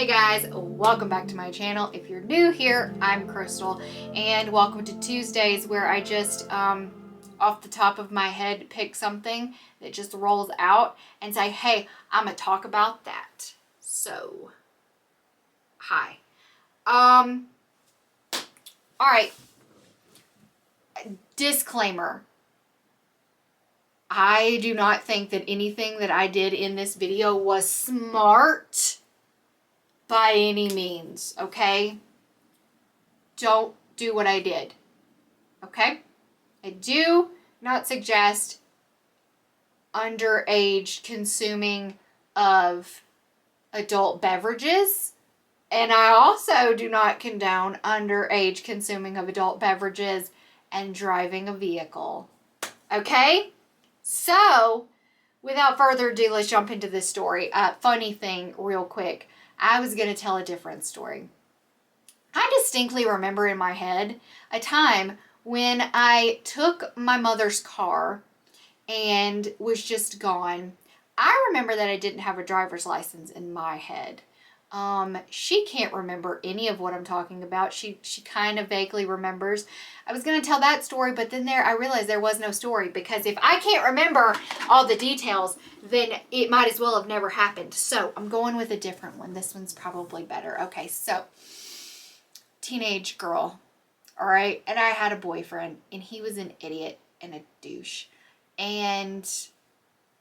Hey guys, welcome back to my channel. If you're new here, I'm Krystal, and welcome to Tuesdays, where I just off the top of my head pick something that just rolls out and say, hey, I'm gonna talk about that. So hi. All right, disclaimer, I do not think that anything that I did in this video was smart by any means, okay? Don't do what I did, okay? I do not suggest underage consuming of adult beverages, and I also do not condone underage consuming of adult beverages and driving a vehicle, okay? So, without further ado, let's jump into this story. Funny thing, real quick. I was going to tell a different story. I distinctly remember in my head a time when I took my mother's car and was just gone. I remember that I didn't have a driver's license in my head. She can't remember any of what I'm talking about. She kind of vaguely remembers. I was going to tell that story, but then I realized there was no story, because if I can't remember all the details, then it might as well have never happened. So I'm going with a different one. This one's probably better. Okay, so teenage girl, all right? And I had a boyfriend, and he was an idiot and a douche. And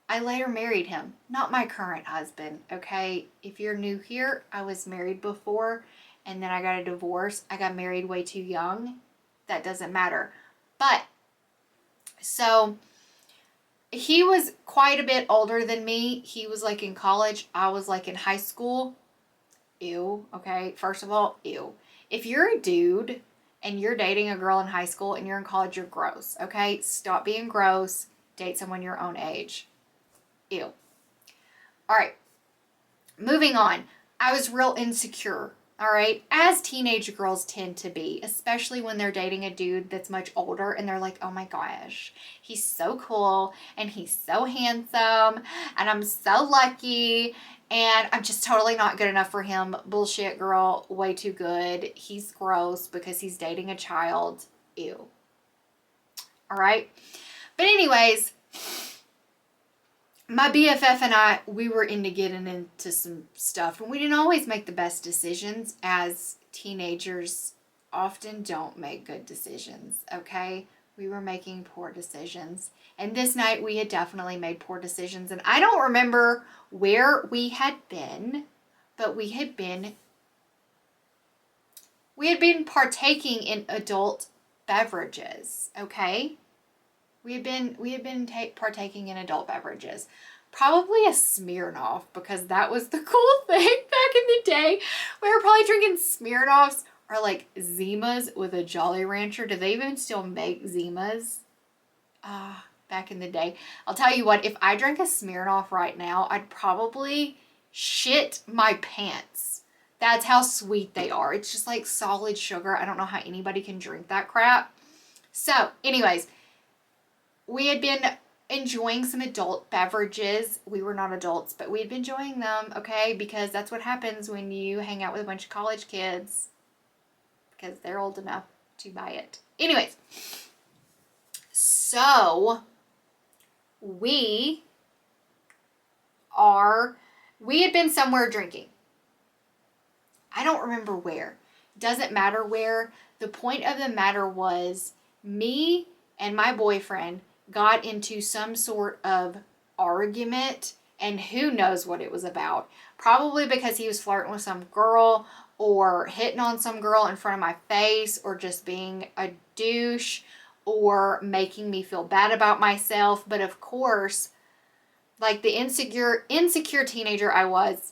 I later married him, not my current husband, okay? If you're new here, I was married before, and then I got a divorce. I got married way too young. That doesn't matter. But, so, he was quite a bit older than me. He was like in college. I was like in high school. Ew, okay? First of all, ew. If you're a dude and you're dating a girl in high school and you're in college, you're gross, okay? Stop being gross. Date someone your own age. Ew. All right. Moving on. I was real insecure. All right. As teenage girls tend to be, especially when they're dating a dude that's much older and they're like, oh my gosh, he's so cool and he's so handsome and I'm so lucky and I'm just totally not good enough for him. Bullshit, girl. Way too good. He's gross because he's dating a child. Ew. All right. But anyways, my BFF and I, we were into getting into some stuff, and we didn't always make the best decisions, as teenagers often don't make good decisions, okay? We were making poor decisions, and this night we had definitely made poor decisions, and I don't remember where we had been, but we had been partaking in adult beverages, okay? We had been partaking in adult beverages. Probably a Smirnoff, because that was the cool thing back in the day. We were probably drinking Smirnoffs or like Zimas with a Jolly Rancher. Do they even still make Zimas? Back in the day. I'll tell you what, if I drank a Smirnoff right now, I'd probably shit my pants. That's how sweet they are. It's just like solid sugar. I don't know how anybody can drink that crap. So, anyways, we had been enjoying some adult beverages. We were not adults, but we had been enjoying them, okay? Because that's what happens when you hang out with a bunch of college kids, because they're old enough to buy it. Anyways, so we had been somewhere drinking. I don't remember where. Doesn't matter where. The point of the matter was, me and my boyfriend got into some sort of argument, and who knows what it was about. Probably because he was flirting with some girl, or hitting on some girl in front of my face, or just being a douche, or making me feel bad about myself. But of course, like the insecure teenager I was,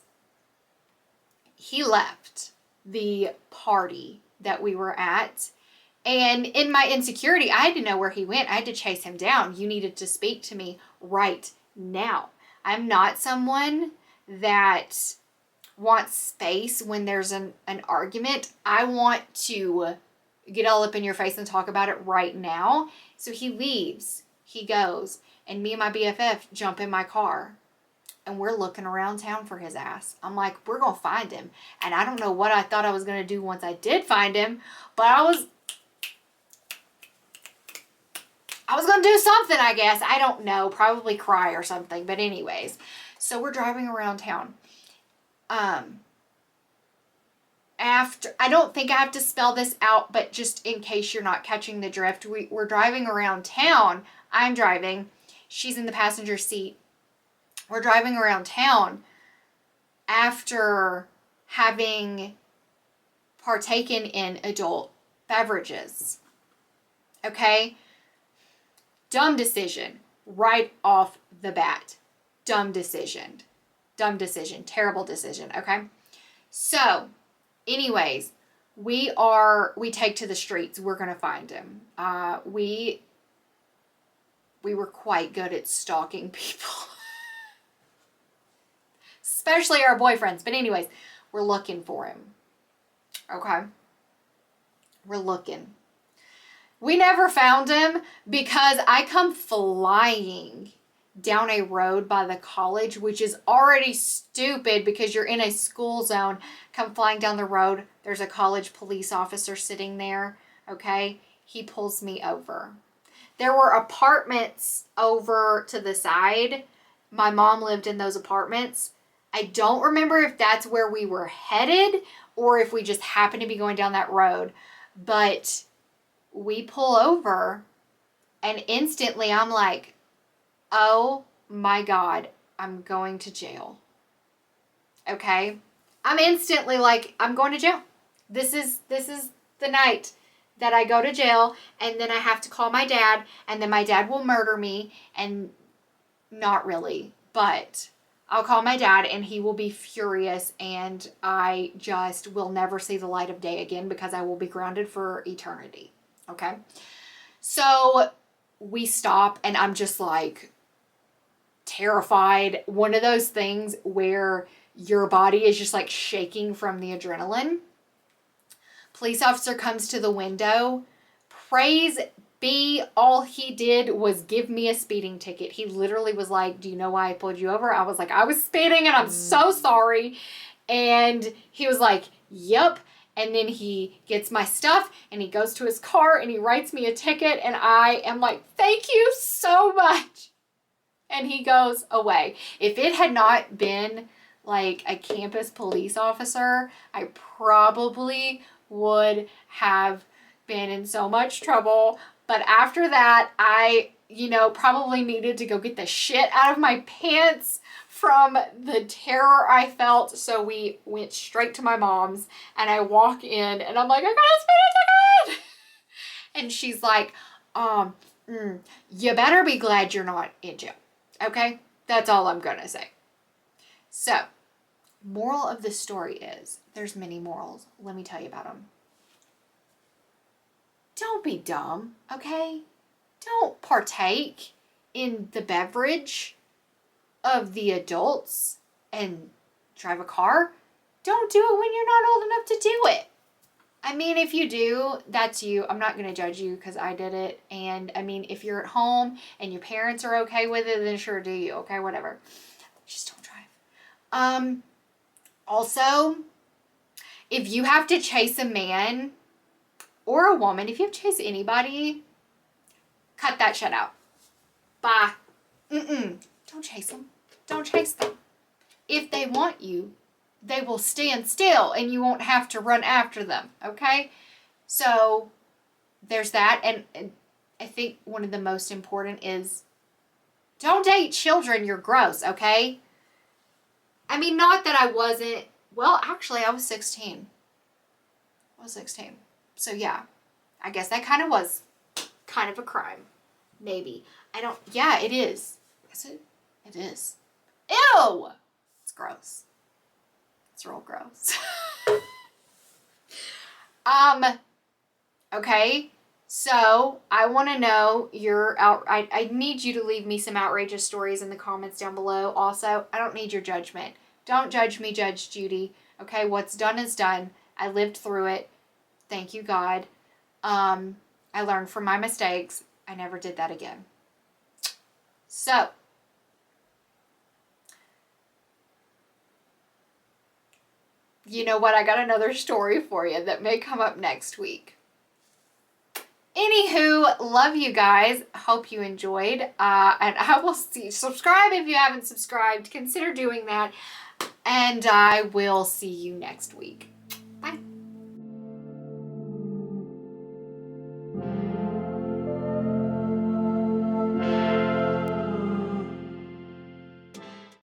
he left the party that we were at. And in my insecurity, I had to know where he went. I had to chase him down. You needed to speak to me right now. I'm not someone that wants space when there's an argument. I want to get all up in your face and talk about it right now. So he leaves. He goes. And me and my BFF jump in my car. And we're looking around town for his ass. I'm like, we're going to find him. And I don't know what I thought I was going to do once I did find him, but I was going to do something, I guess. I don't know. Probably cry or something. But anyways, so we're driving around town. After, I don't think I have to spell this out, but just in case you're not catching the drift, we're driving around town. I'm driving. She's in the passenger seat. We're driving around town after having partaken in adult beverages. Okay? Dumb decision right off the bat. Dumb decision. Dumb decision. Terrible decision. Okay? So, anyways, we take to the streets. We're going to find him. We were quite good at stalking people. Especially our boyfriends. But anyways, we're looking for him. Okay? We're looking. We never found him because I come flying down a road by the college, which is already stupid because you're in a school zone. Come flying down the road. There's a college police officer sitting there. Okay? He pulls me over. There were apartments over to the side. My mom lived in those apartments. I don't remember if that's where we were headed or if we just happened to be going down that road. But we pull over and instantly I'm like, oh my God, I'm going to jail. Okay? I'm instantly like, I'm going to jail. This is the night that I go to jail, and then I have to call my dad, and then my dad will murder me, and not really, but I'll call my dad and he will be furious, and I just will never see the light of day again because I will be grounded for eternity. Okay? So we stop and I'm just like terrified. One of those things where your body is just like shaking from the adrenaline. Police officer comes to the window. Praise B, all he did was give me a speeding ticket. He literally was like, do you know why I pulled you over? I was like, I was speeding and I'm so sorry. And he was like, yep. And then he gets my stuff and he goes to his car and he writes me a ticket. And I am like, thank you so much. And he goes away. If it had not been like a campus police officer, I probably would have been in so much trouble. But after that, I, probably needed to go get the shit out of my pants from the terror I felt. So we went straight to my mom's and I walk in and I'm like, I got a speeding ticket. And she's like, you better be glad you're not in jail. Okay? That's all I'm going to say. So, moral of the story is, there's many morals. Let me tell you about them. Don't be dumb, okay? Don't partake in the beverage of the adults and drive a car. Don't do it when you're not old enough to do it. I mean, if you do, that's you. I'm not going to judge you because I did it. And I mean, if you're at home and your parents are okay with it, then sure do you. Okay, whatever. Just don't drive. Also, if you have to chase a man or a woman, if you have to chase anybody, cut that shit out. Bye. Don't chase them. Don't chase them. If they want you, they will stand still and you won't have to run after them. Okay? So, there's that. And I think one of the most important is don't date children. You're gross. Okay? I mean, not that I wasn't. Well, actually, I was 16. I was 16. So, yeah. I guess that kind of was kind of a crime. Maybe. Yeah, it is. Is it? It is. Ew! It's gross. It's real gross. Okay. So, I want to know I need you to leave me some outrageous stories in the comments down below. Also, I don't need your judgment. Don't judge me, Judge Judy. Okay, what's done is done. I lived through it. Thank you, God. I learned from my mistakes. I never did that again. So, you know what? I got another story for you that may come up next week. Anywho, love you guys. Hope you enjoyed. And I will see. Subscribe if you haven't subscribed. Consider doing that. And I will see you next week.